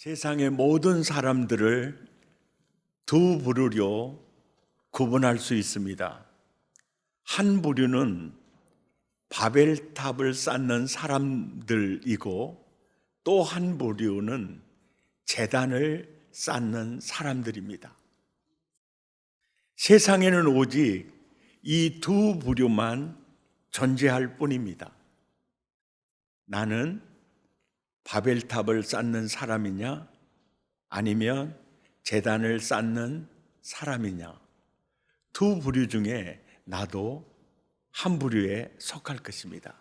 세상의 모든 사람들을 두 부류로 구분할 수 있습니다. 한 부류는 바벨탑을 쌓는 사람들이고, 또 한 부류는 제단을 쌓는 사람들입니다. 세상에는 오직 이 두 부류만 존재할 뿐입니다. 나는 바벨탑을 쌓는 사람이냐, 아니면 제단을 쌓는 사람이냐, 두 부류 중에 나도 한 부류에 속할 것입니다.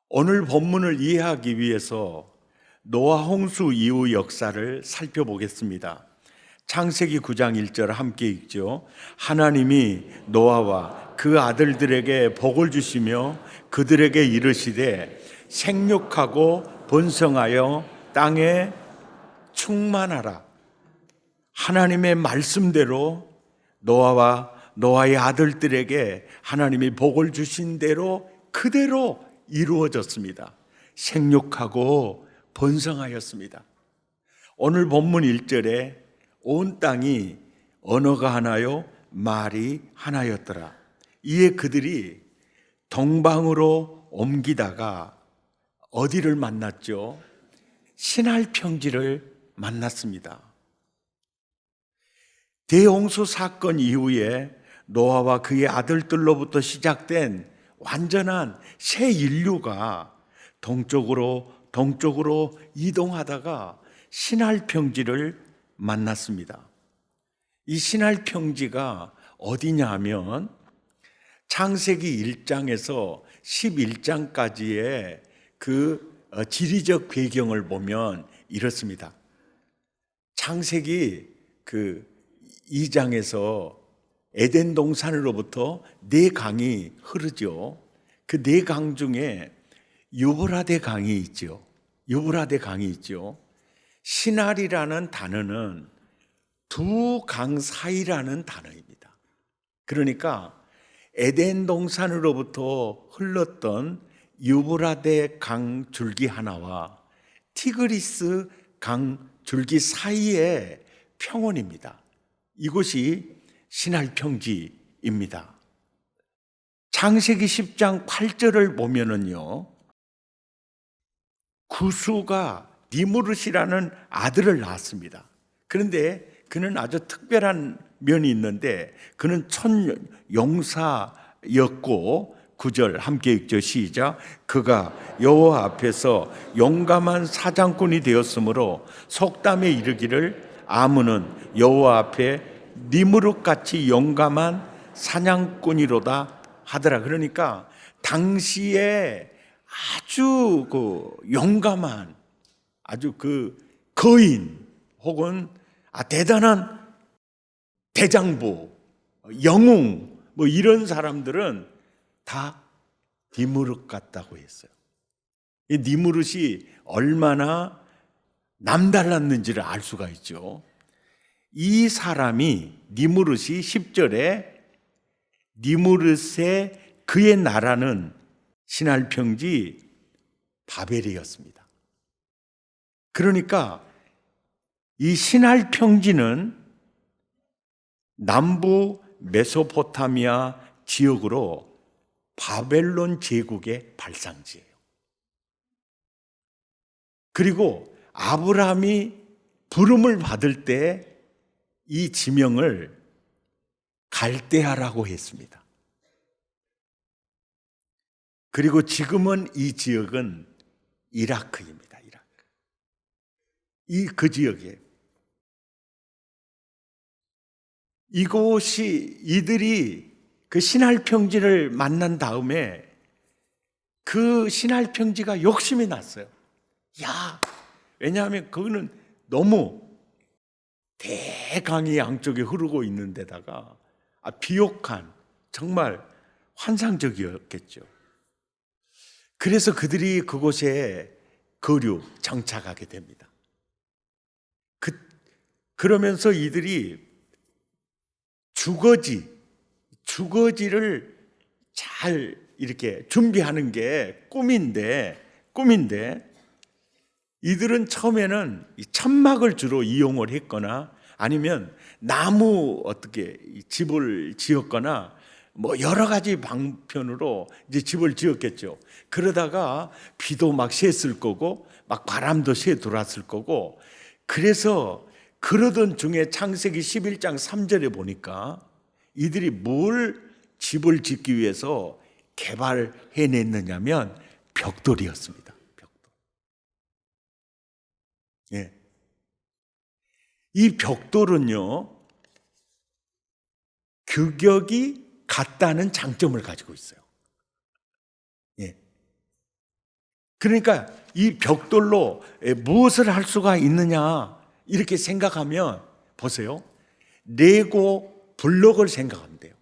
오늘 본문을 이해하기 위해서 노아 홍수 이후 역사를 살펴보겠습니다. 창세기 9장 1절 함께 읽죠. 하나님이 노아와 그 아들들에게 복을 주시며 그들에게 이르시되 생육하고 번성하여 땅에 충만하라. 하나님의 말씀대로 노아와 노아의 아들들에게 하나님이 복을 주신 대로 그대로 이루어졌습니다. 생육하고 번성하였습니다. 오늘 본문 1절에 온 땅이 언어가 하나요 말이 하나였더라. 이에 그들이 동방으로 옮기다가 어디를 만났죠? 시날 평지를 만났습니다. 대홍수 사건 이후에 노아와 그의 아들들로부터 시작된 완전한 새 인류가 동쪽으로 이동하다가 시날 평지를 만났습니다. 이 시날 평지가 어디냐 하면 창세기 1장에서 11장까지의 그 지리적 배경을 보면 이렇습니다. 창세기 2장에서 에덴 동산으로부터 네 강이 흐르죠. 그 네 강 중에 유브라데 강이 있죠. 시날이라는 단어는 두 강 사이라는 단어입니다. 그러니까 에덴 동산으로부터 흘렀던 유브라데 강 줄기 하나와 티그리스 강 줄기 사이의 평원입니다. 이곳이 시날 평지입니다. 창세기 10장 8절을 보면은요, 구수가 니무릇이라는 아들을 낳았습니다. 그런데 그는 아주 특별한 면이 있는데 그는 천용사였고, 9절 함께 읽죠. 시작. 그가 여호와 앞에서 용감한 사장꾼이 되었으므로 속담에 이르기를 아문은 여호와 앞에 니무릇같이 용감한 사냥꾼이로다 하더라. 그러니까 당시에 아주 용감한 아주 거인 혹은 대단한 대장부, 영웅 이런 사람들은 다 니무릇 같다고 했어요. 이 니무릇이 얼마나 남달랐는지를 알 수가 있죠. 이 사람이 니무릇이 10절에 니무릇의 그의 나라는 시날 평지 바벨이었습니다. 그러니까 이 시날 평지는 남부 메소포타미아 지역으로 바벨론 제국의 발상지예요. 그리고 아브라함이 부름을 받을 때 이 지명을 갈대아라고 했습니다. 그리고 지금은 이 지역은 이라크입니다. 그 지역에 이곳이 이들이 그 시날 평지를 만난 다음에 그 시날 평지가 욕심이 났어요. 왜냐하면 그거는 너무 대강이 양쪽에 흐르고 있는 데다가 비옥한 정말 환상적이었겠죠. 그래서 그들이 그곳에 정착하게 됩니다. 그러면서 이들이 주거지를 잘 이렇게 준비하는 게 꿈인데 이들은 처음에는 이 천막을 주로 이용을 했거나 아니면 나무 어떻게 집을 지었거나 뭐 여러 가지 방편으로 이제 집을 지었겠죠. 그러다가 비도 막 샜을 거고 막 바람도 새 돌았을 거고, 그래서 그러던 중에 창세기 11장 3절에 보니까 이들이 뭘 집을 짓기 위해서 개발해냈느냐면 벽돌이었습니다. 벽돌. 예. 이 벽돌은요, 규격이 같다는 장점을 가지고 있어요. 예. 그러니까 이 벽돌로 무엇을 할 수가 있느냐 이렇게 생각하면 보세요. 레고 블록을 생각하면 돼요.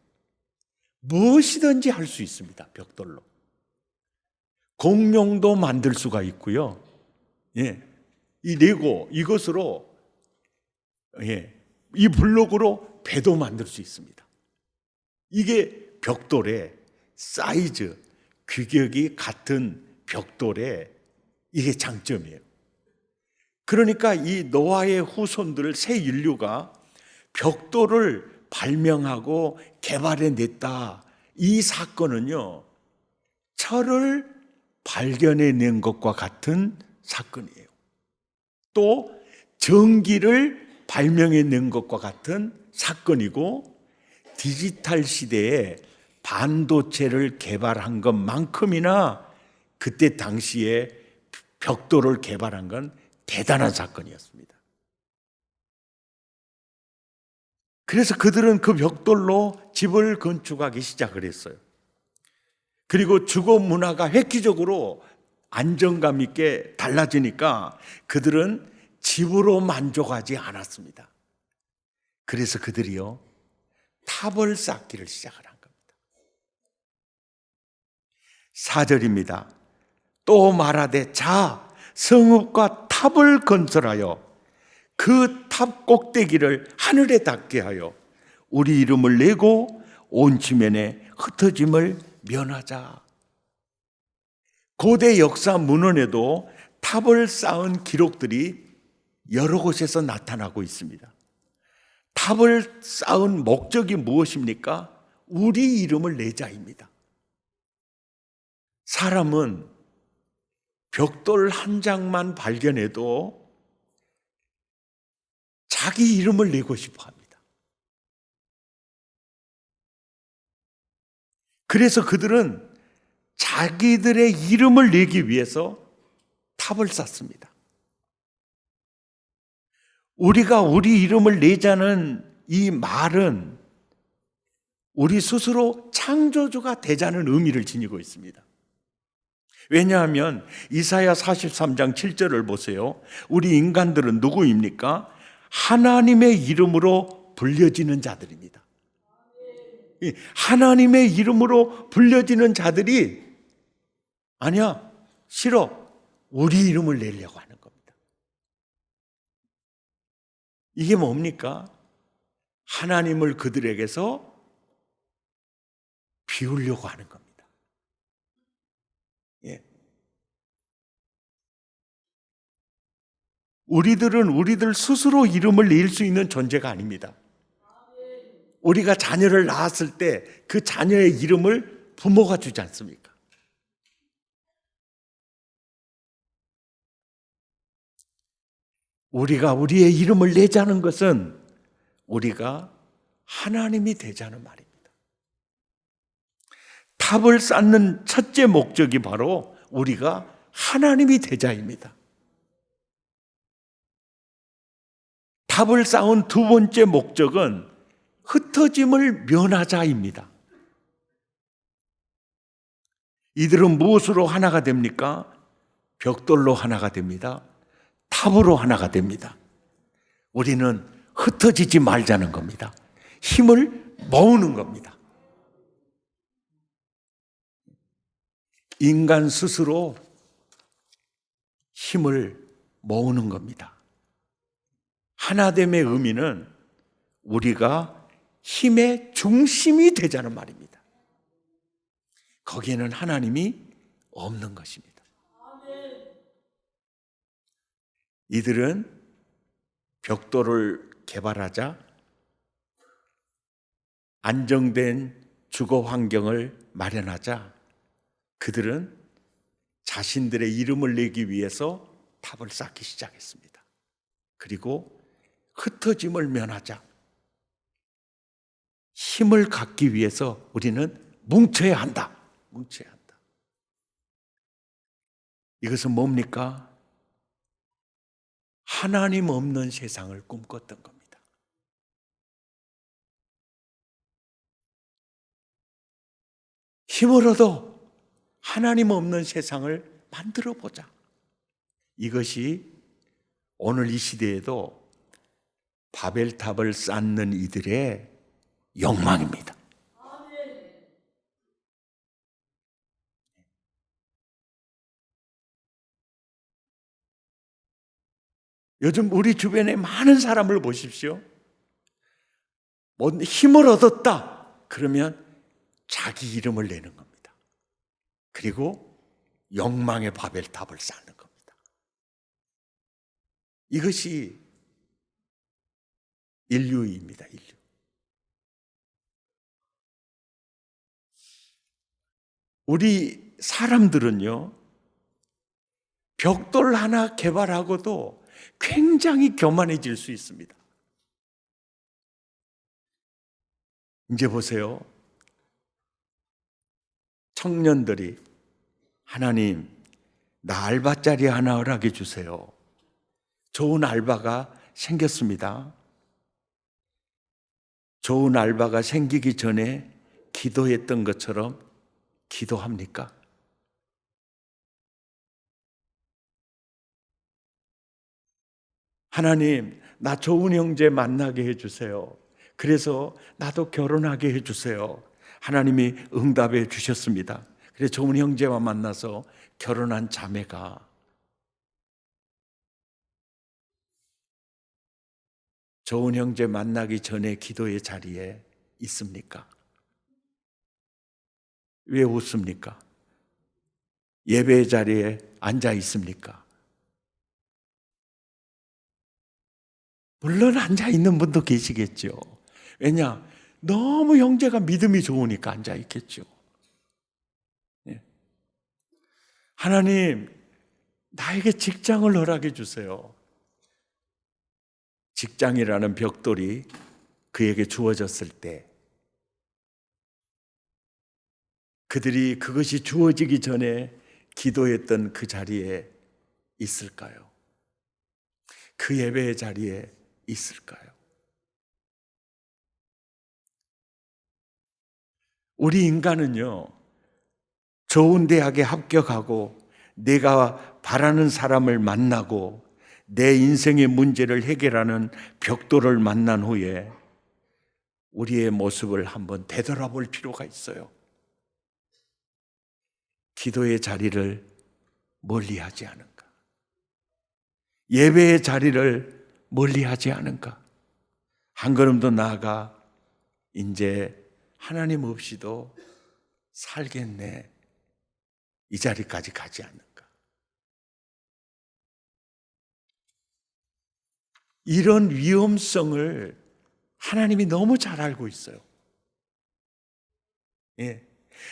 무엇이든지 할 수 있습니다. 벽돌로. 공룡도 만들 수가 있고요. 예. 이 레고 이것으로 이 블록으로 배도 만들 수 있습니다. 이게 벽돌의 사이즈, 규격이 같은 벽돌의 이게 장점이에요. 그러니까 이 노아의 후손들 새 인류가 벽돌을 발명하고 개발해냈다. 이 사건은요, 철을 발견해낸 것과 같은 사건이에요. 또 전기를 발명해낸 것과 같은 사건이고, 디지털 시대에 반도체를 개발한 것만큼이나 그때 당시에 벽돌을 개발한 건 대단한 사건이었습니다. 그래서 그들은 그 벽돌로 집을 건축하기 시작을 했어요. 그리고 주거 문화가 획기적으로 안정감 있게 달라지니까 그들은 집으로 만족하지 않았습니다. 그래서 그들이요, 탑을 쌓기를 시작을 한 겁니다. 4절입니다. 또 말하되 자, 성읍과 탑을 건설하여 그 탑 꼭대기를 하늘에 닿게 하여 우리 이름을 내고 온 지면에 흩어짐을 면하자. 고대 역사 문헌에도 탑을 쌓은 기록들이 여러 곳에서 나타나고 있습니다. 탑을 쌓은 목적이 무엇입니까? 우리 이름을 내자입니다. 사람은 벽돌 한 장만 발견해도 자기 이름을 내고 싶어 합니다. 그래서 그들은 자기들의 이름을 내기 위해서 탑을 쌓습니다. 우리가 우리 이름을 내자는 이 말은 우리 스스로 창조주가 되자는 의미를 지니고 있습니다. 왜냐하면 이사야 43장 7절을 보세요. 우리 인간들은 누구입니까? 하나님의 이름으로 불려지는 자들입니다. 하나님의 이름으로 불려지는 자들이 아니야, 싫어, 우리 이름을 내려고 하는 겁니다. 이게 뭡니까? 하나님을 그들에게서 비우려고 하는 겁니다. 예. 우리들은 우리들 스스로 이름을 낼 수 있는 존재가 아닙니다. 우리가 자녀를 낳았을 때 그 자녀의 이름을 부모가 주지 않습니까? 우리가 우리의 이름을 내자는 것은 우리가 하나님이 되자는 말입니다. 탑을 쌓는 첫째 목적이 바로 우리가 하나님이 되자입니다. 탑을 쌓은 두 번째 목적은 흩어짐을 면하자입니다. 이들은 무엇으로 하나가 됩니까? 벽돌로 하나가 됩니다. 탑으로 하나가 됩니다. 우리는 흩어지지 말자는 겁니다. 힘을 모으는 겁니다. 인간 스스로 힘을 모으는 겁니다. 하나됨의 의미는 우리가 힘의 중심이 되자는 말입니다. 거기에는 하나님이 없는 것입니다. 이들은 벽돌을 개발하자 안정된 주거 환경을 마련하자 그들은 자신들의 이름을 내기 위해서 탑을 쌓기 시작했습니다. 그리고 흩어짐을 면하자 힘을 갖기 위해서 우리는 뭉쳐야 한다. 뭉쳐야 한다. 이것은 뭡니까? 하나님 없는 세상을 꿈꿨던 겁니다. 힘을 얻어 하나님 없는 세상을 만들어 보자. 이것이 오늘 이 시대에도 바벨탑을 쌓는 이들의 욕망입니다. 요즘 우리 주변에 많은 사람을 보십시오. 힘을 얻었다 그러면 자기 이름을 내는 겁니다. 그리고 욕망의 바벨탑을 쌓는 겁니다. 이것이 인류입니다. 인류. 우리 사람들은요, 벽돌 하나 개발하고도 굉장히 교만해질 수 있습니다. 이제 보세요. 청년들이 하나님, 나 알바자리 하나 허락해 주세요. 좋은 알바가 생겼습니다. 좋은 알바가 생기기 전에 기도했던 것처럼 기도합니까? 하나님, 나 좋은 형제 만나게 해주세요. 그래서 나도 결혼하게 해주세요. 하나님이 응답해 주셨습니다. 그래서 좋은 형제와 만나서 결혼한 자매가 좋은 형제 만나기 전에 기도의 자리에 있습니까? 왜 웃습니까? 예배의 자리에 앉아 있습니까? 물론 앉아 있는 분도 계시겠죠. 왜냐? 너무 형제가 믿음이 좋으니까 앉아 있겠죠. 하나님, 나에게 직장을 허락해 주세요. 직장이라는 벽돌이 그에게 주어졌을 때 그들이 그것이 주어지기 전에 기도했던 그 자리에 있을까요? 그 예배의 자리에 있을까요? 우리 인간은요, 좋은 대학에 합격하고 내가 바라는 사람을 만나고 내 인생의 문제를 해결하는 벽돌을 만난 후에 우리의 모습을 한번 되돌아볼 필요가 있어요. 기도의 자리를 멀리하지 않은가? 예배의 자리를 멀리하지 않은가? 한 걸음 더 나아가 이제 하나님 없이도 살겠네, 이 자리까지 가지 않는가? 이런 위험성을 하나님이 너무 잘 알고 있어요.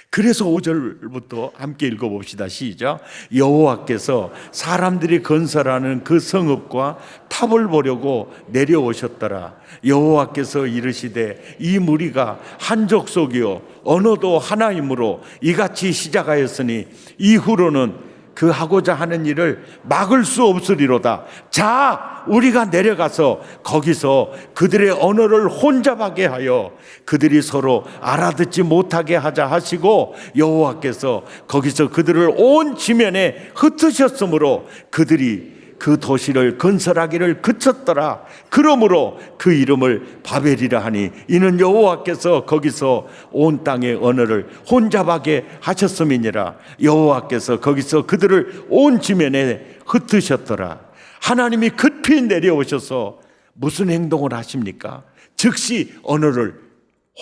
그래서 5절부터 함께 읽어봅시다. 시작. 여호와께서 사람들이 건설하는 그 성읍과 탑을 보려고 내려오셨더라. 여호와께서 이르시되 이 무리가 한 족속이요 언어도 하나이므로 이같이 시작하였으니 이후로는 그 하고자 하는 일을 막을 수 없으리로다. 자, 우리가 내려가서 거기서 그들의 언어를 혼잡하게 하여 그들이 서로 알아듣지 못하게 하자 하시고, 여호와께서 거기서 그들을 온 지면에 흩으셨으므로 그들이 그 도시를 건설하기를 그쳤더라. 그러므로 그 이름을 바벨이라 하니 이는 여호와께서 거기서 온 땅의 언어를 혼잡하게 하셨음이니라. 여호와께서 거기서 그들을 온 지면에 흩으셨더라. 하나님이 급히 내려오셔서 무슨 행동을 하십니까? 즉시 언어를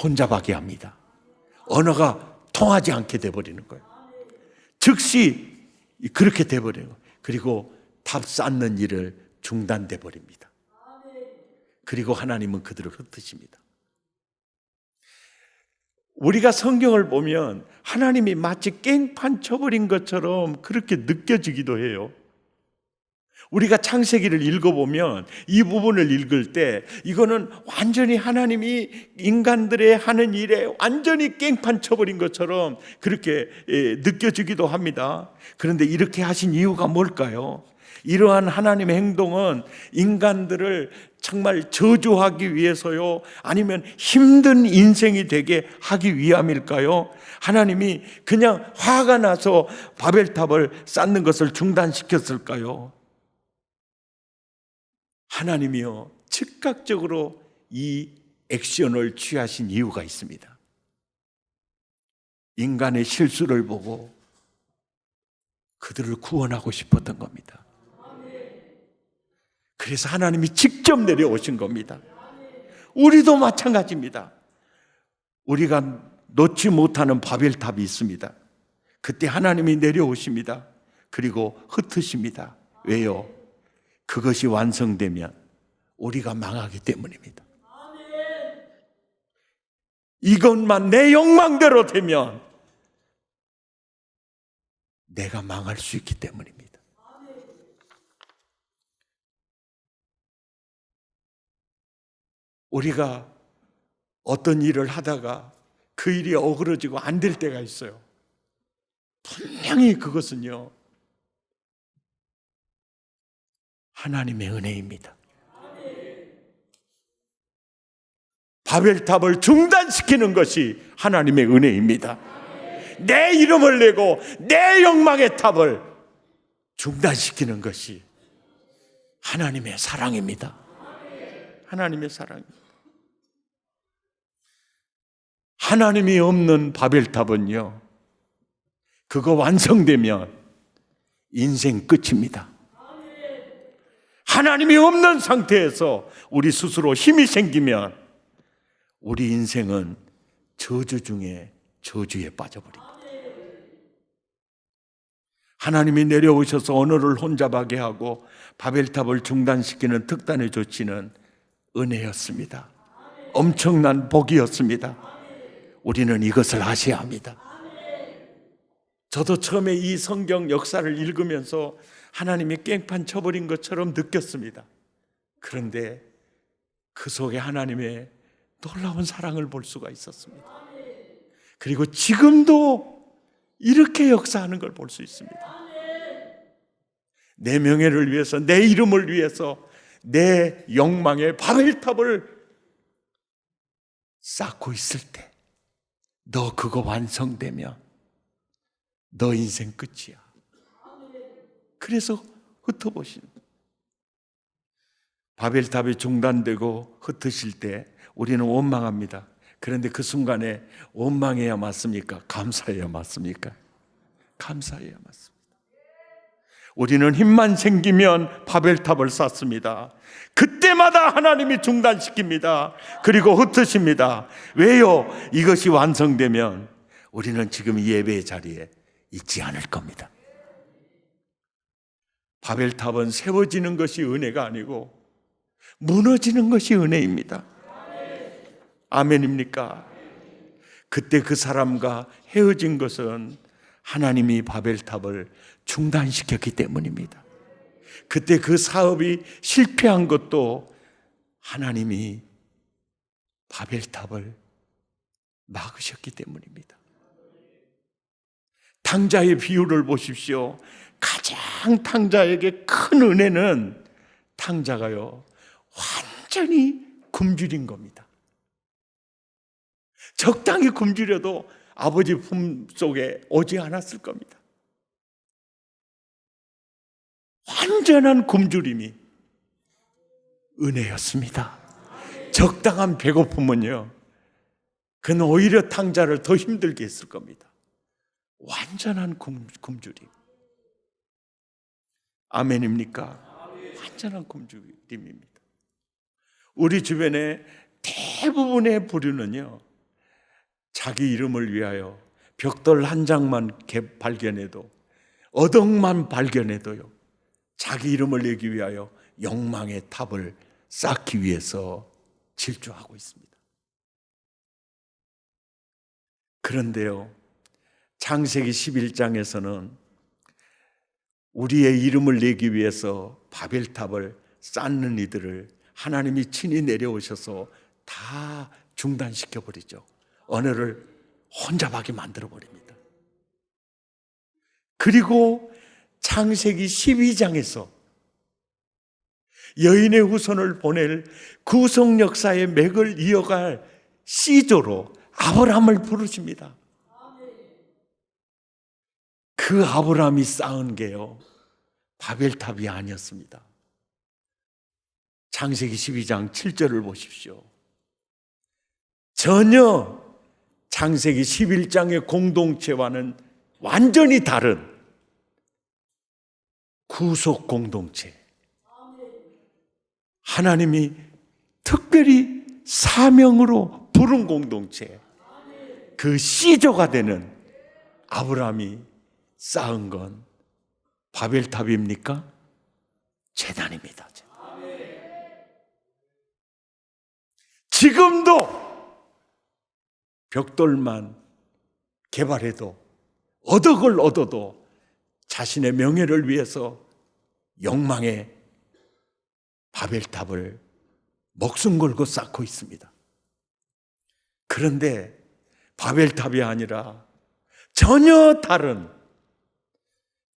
혼잡하게 합니다. 언어가 통하지 않게 돼버리는 거예요. 즉시 그렇게 돼버려요. 그리고 탑 쌓는 일을 중단돼 버립니다. 그리고 하나님은 그들을 흩으십니다. 우리가 성경을 보면 하나님이 마치 깽판 쳐버린 것처럼 그렇게 느껴지기도 해요. 우리가 창세기를 읽어보면 이 부분을 읽을 때 이거는 완전히 하나님이 인간들의 하는 일에 완전히 깽판 쳐버린 것처럼 그렇게 느껴지기도 합니다. 그런데 이렇게 하신 이유가 뭘까요? 이러한 하나님의 행동은 인간들을 정말 저주하기 위해서요? 아니면 힘든 인생이 되게 하기 위함일까요? 하나님이 그냥 화가 나서 바벨탑을 쌓는 것을 중단시켰을까요? 하나님이요, 즉각적으로 이 액션을 취하신 이유가 있습니다. 인간의 실수를 보고 그들을 구원하고 싶었던 겁니다. 그래서 하나님이 직접 내려오신 겁니다. 우리도 마찬가지입니다. 우리가 놓지 못하는 바벨탑이 있습니다. 그때 하나님이 내려오십니다. 그리고 흩으십니다. 왜요? 그것이 완성되면 우리가 망하기 때문입니다. 이것만 내 욕망대로 되면 내가 망할 수 있기 때문입니다. 우리가 어떤 일을 하다가 그 일이 어그러지고 안 될 때가 있어요. 분명히 그것은요, 하나님의 은혜입니다. 바벨탑을 중단시키는 것이 하나님의 은혜입니다. 내 이름을 내고 내 욕망의 탑을 중단시키는 것이 하나님의 사랑입니다. 하나님의 사랑입니다. 하나님이 없는 바벨탑은요, 그거 완성되면 인생 끝입니다. 하나님이 없는 상태에서 우리 스스로 힘이 생기면 우리 인생은 저주 중에 저주에 빠져버립니다. 하나님이 내려오셔서 언어를 혼잡하게 하고 바벨탑을 중단시키는 특단의 조치는 은혜였습니다. 엄청난 복이었습니다. 우리는 이것을 아셔야 합니다. 저도 처음에 이 성경 역사를 읽으면서 하나님이 깽판 쳐버린 것처럼 느꼈습니다. 그런데 그 속에 하나님의 놀라운 사랑을 볼 수가 있었습니다. 그리고 지금도 이렇게 역사하는 걸 볼 수 있습니다. 내 명예를 위해서, 내 이름을 위해서 내 욕망의 바벨탑을 쌓고 있을 때 너 그거 완성되면 너 인생 끝이야. 그래서 흩어보시는 거예요. 바벨탑이 중단되고 흩으실 때 우리는 원망합니다. 그런데 그 순간에 원망해야 맞습니까? 감사해야 맞습니까? 감사해야 맞습니다. 우리는 힘만 생기면 바벨탑을 쌓습니다. 그때마다 하나님이 중단시킵니다. 그리고 흩으십니다. 왜요? 이것이 완성되면 우리는 지금 이 예배의 자리에 있지 않을 겁니다. 바벨탑은 세워지는 것이 은혜가 아니고 무너지는 것이 은혜입니다. 아멘입니까? 그때 그 사람과 헤어진 것은 하나님이 바벨탑을 중단시켰기 때문입니다. 그때 그 사업이 실패한 것도 하나님이 바벨탑을 막으셨기 때문입니다. 탕자의 비유를 보십시오. 가장 탕자에게 큰 은혜는 탕자가요, 완전히 굶주린 겁니다. 적당히 굶주려도 아버지 품 속에 오지 않았을 겁니다. 완전한 굶주림이 은혜였습니다. 적당한 배고픔은요, 그는 오히려 탕자를 더 힘들게 했을 겁니다. 완전한 굶주림. 아멘입니까? 완전한 굶주림입니다. 우리 주변에 대부분의 부류는요, 자기 이름을 위하여 벽돌 한 장만 발견해도, 어덕만 발견해도요, 자기 이름을 내기 위하여 욕망의 탑을 쌓기 위해서 질주하고 있습니다. 그런데요, 창세기 11장에서는 우리의 이름을 내기 위해서 바벨탑을 쌓는 이들을 하나님이 친히 내려오셔서 다 중단시켜버리죠. 언어를 혼잡하게 만들어버립니다. 그리고 창세기 12장에서 여인의 후손을 보낼 구속 역사의 맥을 이어갈 시조로 아브라함을 부르십니다. 그 아브라함이 쌓은 게요, 바벨탑이 아니었습니다. 창세기 12장 7절을 보십시오. 전혀 창세기 11장의 공동체와는 완전히 다른 구속 공동체, 하나님이 특별히 사명으로 부른 공동체, 그 시조가 되는 아브라함이 쌓은 건 바벨탑입니까? 제단입니다. 지금도 벽돌만 개발해도, 얻어걸 얻어도 자신의 명예를 위해서 욕망의 바벨탑을 목숨 걸고 쌓고 있습니다. 그런데 바벨탑이 아니라 전혀 다른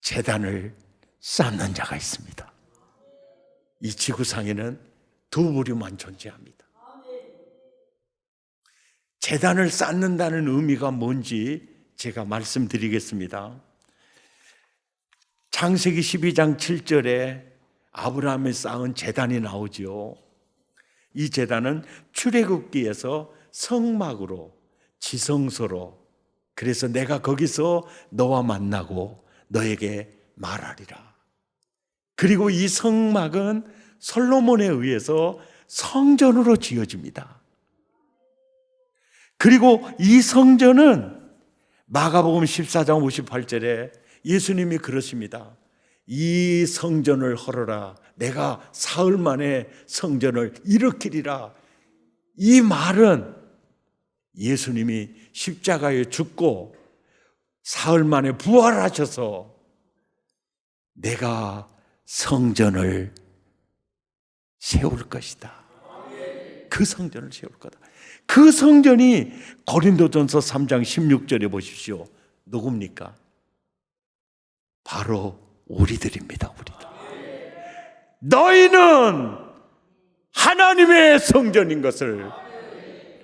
제단을 쌓는 자가 있습니다. 이 지구상에는 두 부류만 존재합니다. 제단을 쌓는다는 의미가 뭔지 제가 말씀드리겠습니다. 창세기 12장 7절에 아브라함이 쌓은 제단이 나오죠. 이 제단은 출애굽기에서 성막으로, 지성소로, 그래서 내가 거기서 너와 만나고 너에게 말하리라. 그리고 이 성막은 솔로몬에 의해서 성전으로 지어집니다. 그리고 이 성전은 마가복음 14장 58절에 예수님이 그러십니다. 이 성전을 헐어라. 내가 사흘 만에 성전을 일으키리라. 이 말은 예수님이 십자가에 죽고 사흘 만에 부활하셔서 내가 성전을 세울 것이다. 그 성전을 세울 거다. 그 성전이 고린도전서 3장 16절에 보십시오. 누굽니까? 바로 우리들입니다. 우리들. 너희는 하나님의 성전인 것을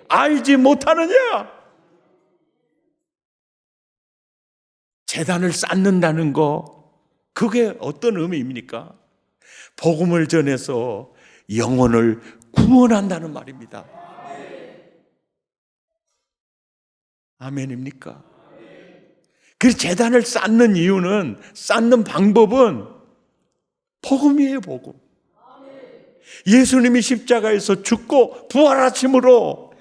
알지 못하느냐? 제단을 쌓는다는 거, 그게 어떤 의미입니까? 복음을 전해서 영혼을 구원한다는 말입니다. 아멘입니까? 그 제단을 쌓는 이유는, 쌓는 방법은 복음이에요, 복음. 예수님이 십자가에서 죽고 부활하심으로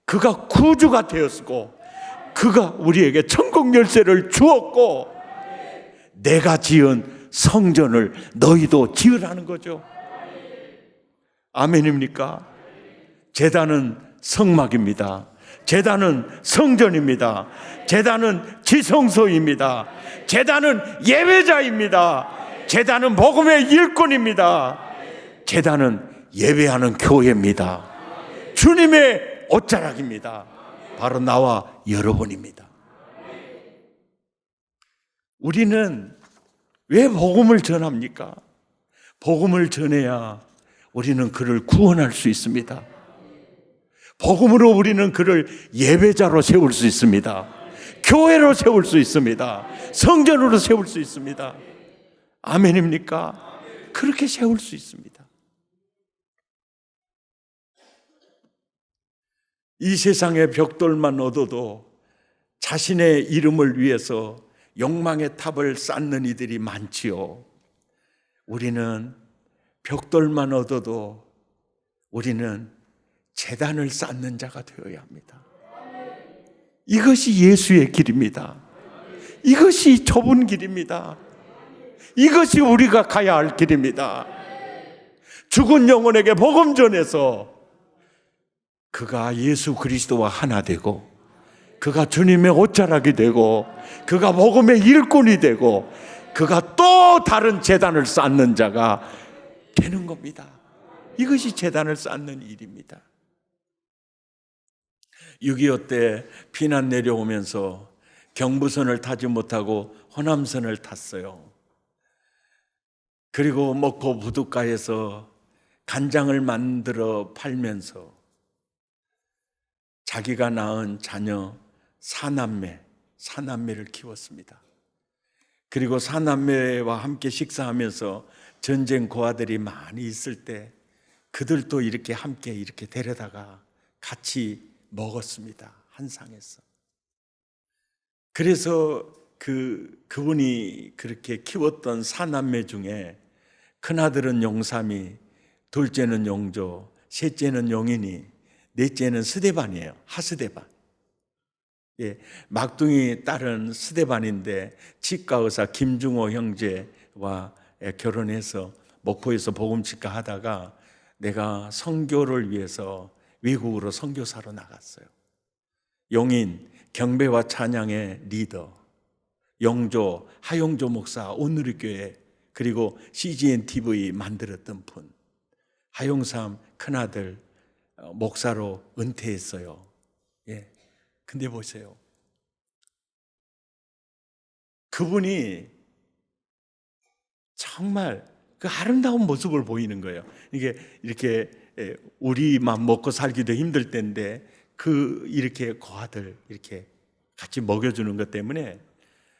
그가 구주가 되었고, 그가 우리에게 천국 열쇠를 주었고, 내가 지은 성전을 너희도 지으라는 거죠. 아멘입니까? 제단은 성막입니다. 제단은 성전입니다. 제단은 지성소입니다. 제단은 예배자입니다. 제단은 복음의 일꾼입니다. 제단은 예배하는 교회입니다. 주님의 옷자락입니다. 바로 나와 여러분입니다. 우리는 왜 복음을 전합니까? 복음을 전해야 우리는 그를 구원할 수 있습니다. 복음으로 우리는 그를 예배자로 세울 수 있습니다. 교회로 세울 수 있습니다. 성전으로 세울 수 있습니다. 아멘입니까? 그렇게 세울 수 있습니다. 이 세상의 벽돌만 얻어도 자신의 이름을 위해서 욕망의 탑을 쌓는 이들이 많지요. 우리는 벽돌만 얻어도 우리는 제단을 쌓는 자가 되어야 합니다. 이것이 예수의 길입니다. 이것이 좁은 길입니다. 이것이 우리가 가야 할 길입니다. 죽은 영혼에게 복음 전해서 그가 예수 그리스도와 하나 되고, 그가 주님의 옷자락이 되고, 그가 복음의 일꾼이 되고, 그가 또 다른 제단을 쌓는 자가 되는 겁니다. 이것이 제단을 쌓는 일입니다. 6.25 때 피난 내려오면서 경부선을 타지 못하고 호남선을 탔어요. 그리고 목포 부둣가에서 간장을 만들어 팔면서 자기가 낳은 자녀 사남매를 키웠습니다. 그리고 사남매와 함께 식사하면서 전쟁 고아들이 많이 있을 때 그들도 이렇게 함께 이렇게 데려다가 같이 먹었습니다. 한 상에서. 그래서 그분이 그렇게 키웠던 사남매 중에 큰아들은 용삼이, 둘째는 용조, 셋째는 용인이, 넷째는 스데반이에요. 하스데반. 예, 막둥이 딸은 스데반인데 치과 의사 김중호 형제와 결혼해서 목포에서 복음치과 하다가 내가 선교를 위해서 외국으로 선교사로 나갔어요. 용인 경배와 찬양의 리더, 용조 하용조 목사 오늘의 교회, 그리고 CGN TV 만들었던 분, 하용삼 큰아들 목사로 은퇴했어요. 예. 근데 보세요. 그분이 정말 그 아름다운 모습을 보이는 거예요. 이게 이렇게 우리만 먹고 살기도 힘들 때인데 이렇게 고아들 이렇게 같이 먹여주는 것 때문에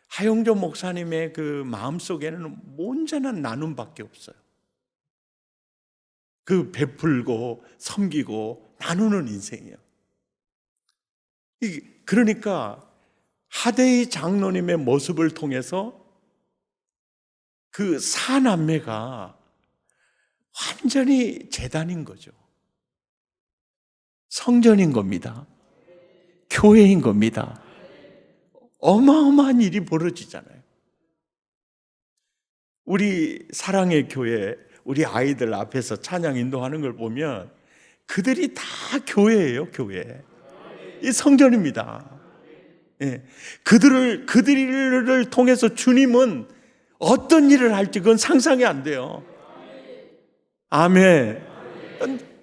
하용조 목사님의 그 마음 속에는 온전한 나눔밖에 없어요. 그 베풀고 섬기고 나누는 인생이에요. 그러니까 하대희 장로님의 모습을 통해서 그 사남매가 완전히 재단인 거죠. 성전인 겁니다. 교회인 겁니다. 어마어마한 일이 벌어지잖아요. 우리 사랑의 교회, 우리 아이들 앞에서 찬양 인도하는 걸 보면 그들이 다 교회예요, 교회. 이 성전입니다. 예. 그들을 통해서 주님은 어떤 일을 할지 그건 상상이 안 돼요. 아멘.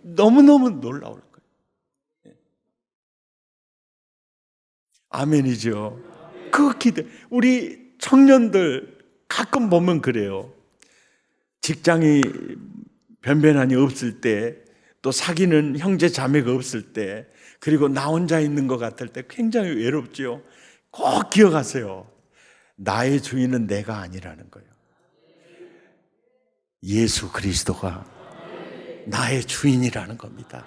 너무너무 놀라울 거예요. 예. 아멘이죠. 그 기대. 우리 청년들 가끔 보면 그래요. 직장이 변변하니 없을 때, 또 사귀는 형제 자매가 없을 때, 그리고 나 혼자 있는 것 같을 때 굉장히 외롭죠. 꼭 기억하세요. 나의 주인은 내가 아니라는 거예요. 예수 그리스도가 나의 주인이라는 겁니다.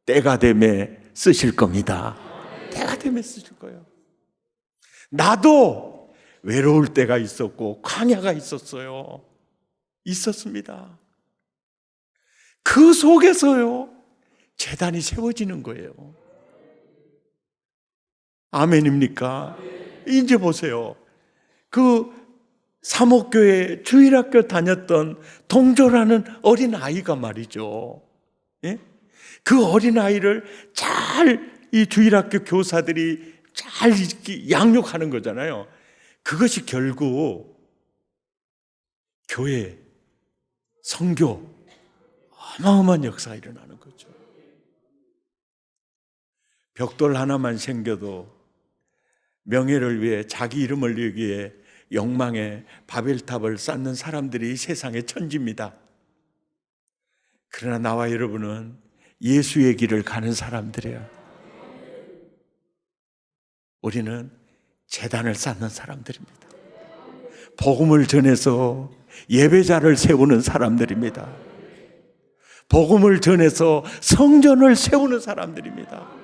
때가 되면 쓰실 겁니다. 때가 되면 쓰실 거예요. 나도 외로울 때가 있었고 광야가 있었어요. 있었습니다. 그 속에서요 제단이 세워지는 거예요. 아멘입니까? 이제 보세요. 그 사목교회 주일학교 다녔던 동조라는 어린아이가 말이죠. 예? 그 어린아이를 잘 이 주일학교 교사들이 잘 이렇게 양육하는 거잖아요. 그것이 결국 교회, 선교, 어마어마한 역사가 일어나는 거죠. 벽돌 하나만 생겨도 명예를 위해, 자기 이름을 위해 욕망의 바벨탑을 쌓는 사람들이 세상의 천지입니다. 그러나 나와 여러분은 예수의 길을 가는 사람들이에요. 우리는 제단을 쌓는 사람들입니다. 복음을 전해서 예배자를 세우는 사람들입니다. 복음을 전해서 성전을 세우는 사람들입니다.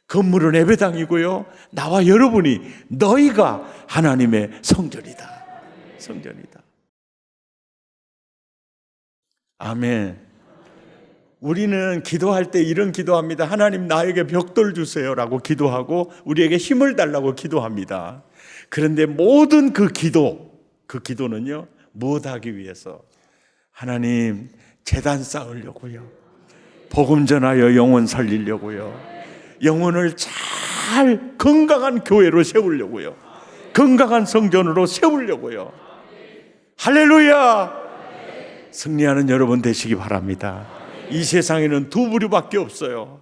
건물은 예배당이고요, 나와 여러분이, 너희가 하나님의 성전이다. 성전이다. 아멘. 우리는 기도할 때 이런 기도합니다. 하나님 나에게 벽돌 주세요라고 기도하고 우리에게 힘을 달라고 기도합니다. 그런데 모든 그 기도는요 무엇하기 위해서? 하나님, 재단 쌓으려고요. 복음 전하여 영혼 살리려고요. 영혼을 잘 건강한 교회로 세우려고요. 건강한 성전으로 세우려고요. 할렐루야! 승리하는 여러분 되시기 바랍니다. 이 세상에는 두 부류밖에 없어요.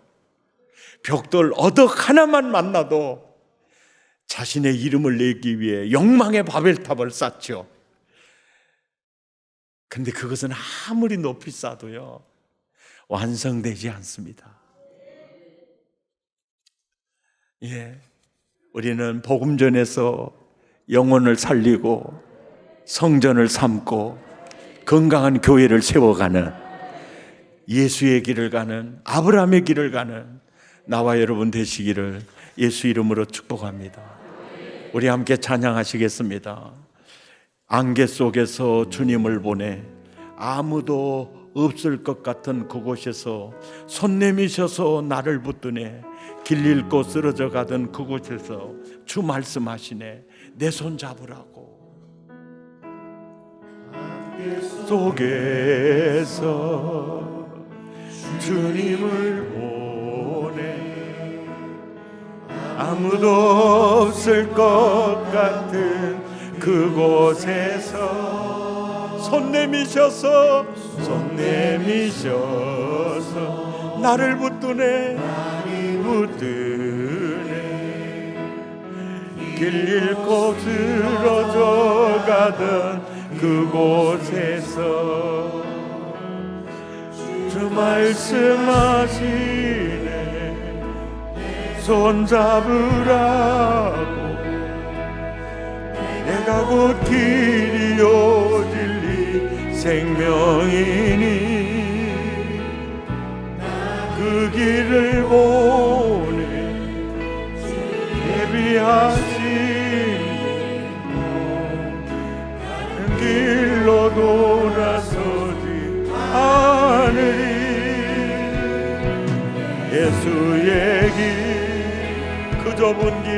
벽돌 어덕 하나만 만나도 자신의 이름을 내기 위해 욕망의 바벨탑을 쌓죠. 근데 그것은 아무리 높이 쌓아도요, 완성되지 않습니다. 우리는 복음 전에서 영혼을 살리고 성전을 삼고 건강한 교회를 세워가는, 예수의 길을 가는, 아브라함의 길을 가는 나와 여러분 되시기를 예수 이름으로 축복합니다. 우리 함께 찬양하시겠습니다. 안개 속에서 주님을 보내 아무도 없을 것 같은 그곳에서 손 내미셔서 나를 붙드네. 길 잃고 쓰러져 가던 그곳에서 주 말씀하시네. 내 손 잡으라고. 안개 속에서 주님을 보내 아무도 없을 것 같은 그곳에서 손 내미셔서 나를 붙드네. 길 잃고 쓰러져 가던 그곳에서 주 말씀하시네. 손 잡으라고. 내가 곧 길이요 진리 생명이니 그 길을 보내 예비하신 길로 돌아서지 않으리. 예수의 길, 그 좁은 길,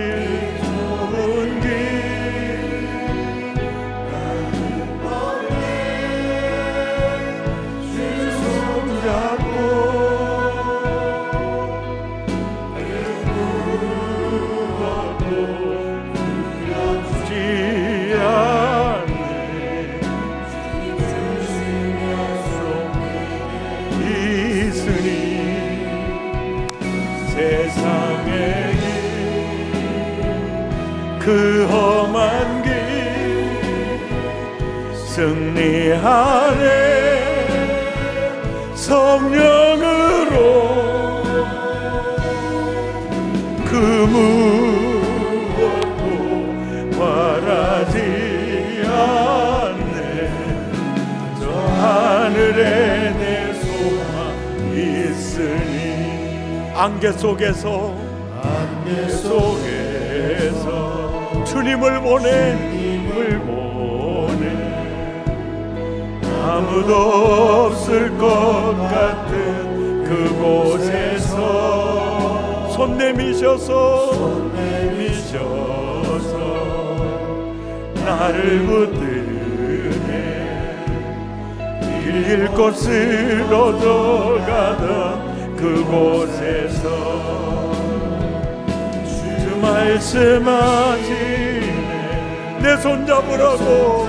그 험한 길 승리하네. 성령으로 그 무엇도 바라지 않네. 저 하늘에 내 소망 있으니 안개 속에서 주님을 보내 아무도 없을 것 같은 그곳에서 손 내미셔서 나를 붙드네. 길 잃고 쓰러져 가던 그곳에서 말씀하시네. 내 손 잡으라고.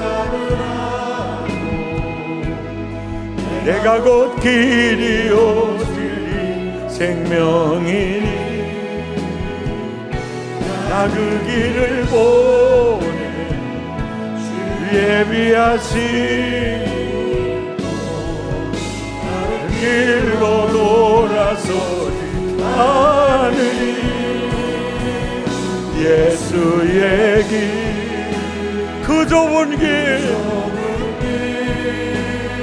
내가 곧 길이요 진리 생명이니 나 그 길을 보내 예비하신 길로 돌아서지 않으리. 예수의 길, 그 좁은 길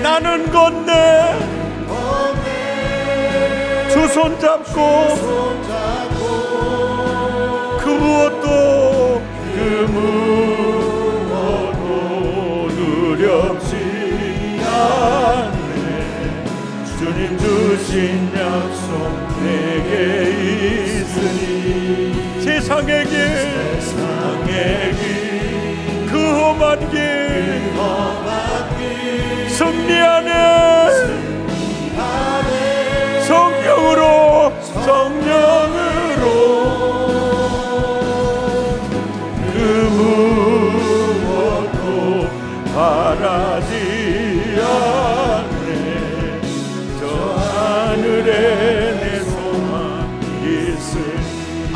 나는 건네. 주 손 잡고 그 무엇도 두렵지 않네. 주님 주신 약속 내게 있으니 세상의 길, 그 험한 길 승리하네.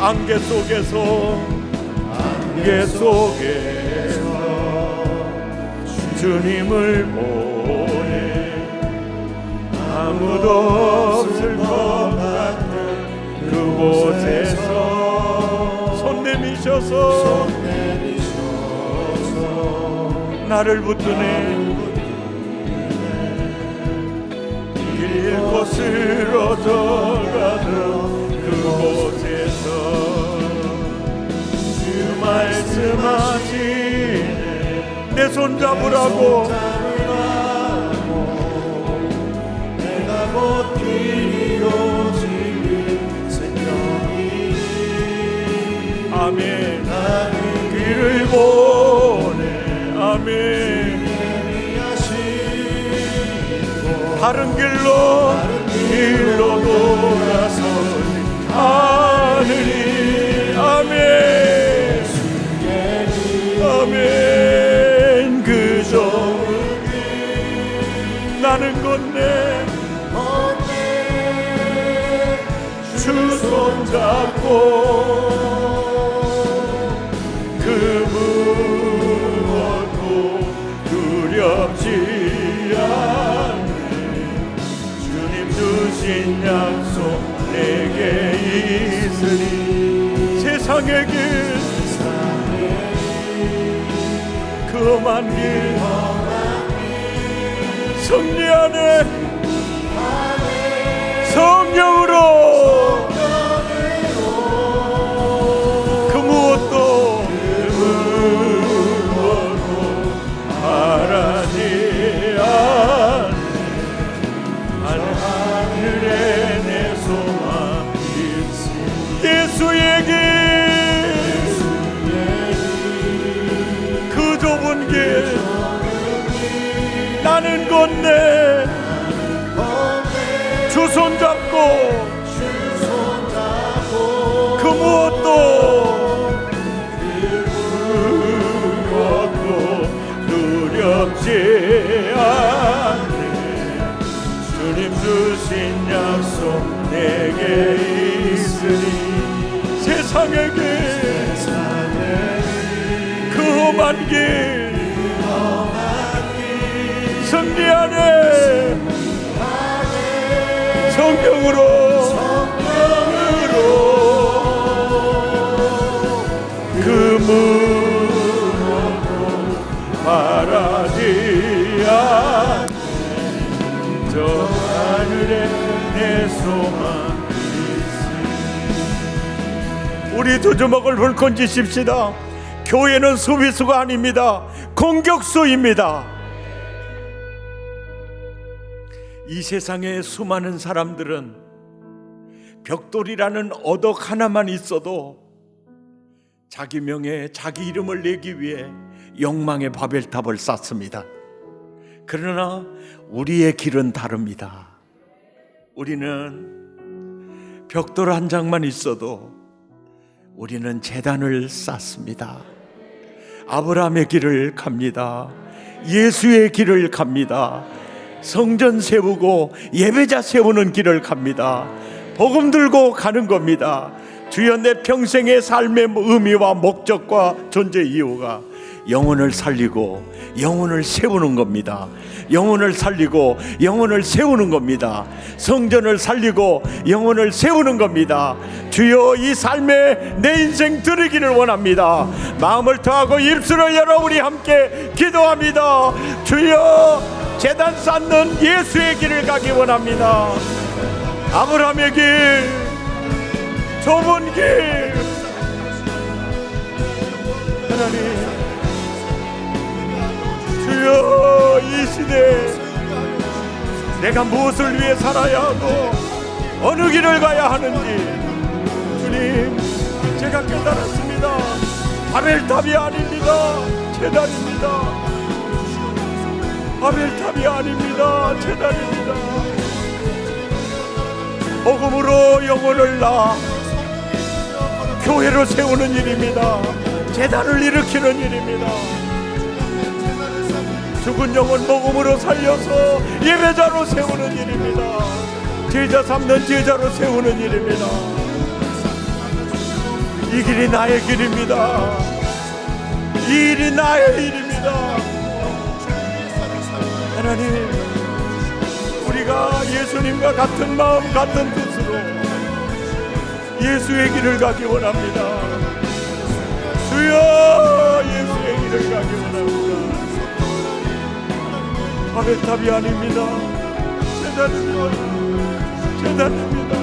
안개 속에서 주님을 보내 아무도 없을 것 같은 그곳에서 손 내미셔서 나를 붙드네 길 잃고 쓰러져가는 그곳에서 주 말씀하시네 내 손 잡으라고 내가 곧 길이 오직 생명이니 아멘 길을 보내 아멘 다른 길로 돌아서지 않으리 아멘 아멘 그저 나는 건네 주 손잡고 그 무엇도 두렵지 않네 주님 주신 약속 내게 있으니 세상의 길 그 험한 길 승리 안에 성령으로 그 무엇도 바라지 않네 하늘에 내 소망 예수의 길 그 좁은 길 나는 건네 주 손잡고 그 무엇도 두렵지 않네 주님 주신 약속 내게 있으니 세상의 길 그 험한 길 승리 안에 성령으로 그 무엇도 바라지 않네 저 하늘에 내 소망 우리 두 주먹을 불끈 쥐십시다. 교회는 수비수가 아닙니다. 공격수입니다. 이 세상에 수많은 사람들은 벽돌이라는 어덕 하나만 있어도 자기 명예, 자기 이름을 내기 위해 욕망의 바벨탑을 쌓습니다. 그러나 우리의 길은 다릅니다. 우리는 벽돌 한 장만 있어도 우리는 제단을 쌓습니다. 아브라함의 길을 갑니다. 예수의 길을 갑니다. 성전 세우고 예배자 세우는 길을 갑니다. 복음 들고 가는 겁니다. 주여 내 평생의 삶의 의미와 목적과 존재 이유가 영혼을 살리고 영혼을 세우는 겁니다. 영혼을 살리고 영혼을 세우는 겁니다. 성전을 살리고 영혼을 세우는 겁니다. 주여 이 삶에 내 인생 드리기를 원합니다. 마음을 더하고 입술을 열어 우리 함께 기도합니다. 주여 제단 쌓는 예수의 길을 가기 원합니다. 아브라함의 길, 좁은 길, 하나님 주여 이 시대에 내가 무엇을 위해 살아야 하고 어느 길을 가야 하는지 주님 제가 깨달았습니다. 바벨탑이 아닙니다. 제단입니다. 바벨탑이 아닙니다. 제단입니다. 복음으로 영혼을 낳아 교회로 세우는 일입니다. 제단을 일으키는 일입니다. 죽은 영혼 복음으로 살려서 예배자로 세우는 일입니다. 제자 삼는 제자로 세우는 일입니다. 이 길이 나의 길입니다. 이 길이 나의 일입니다. 하나님, 우리가 예수님과 같은 마음 같은 뜻으로 예수의 길을 가기 원합니다. 주여, 예수의 길을 가기 원합니다. 바벨탑이 아닙니다. 제단입니다. 제단입니다.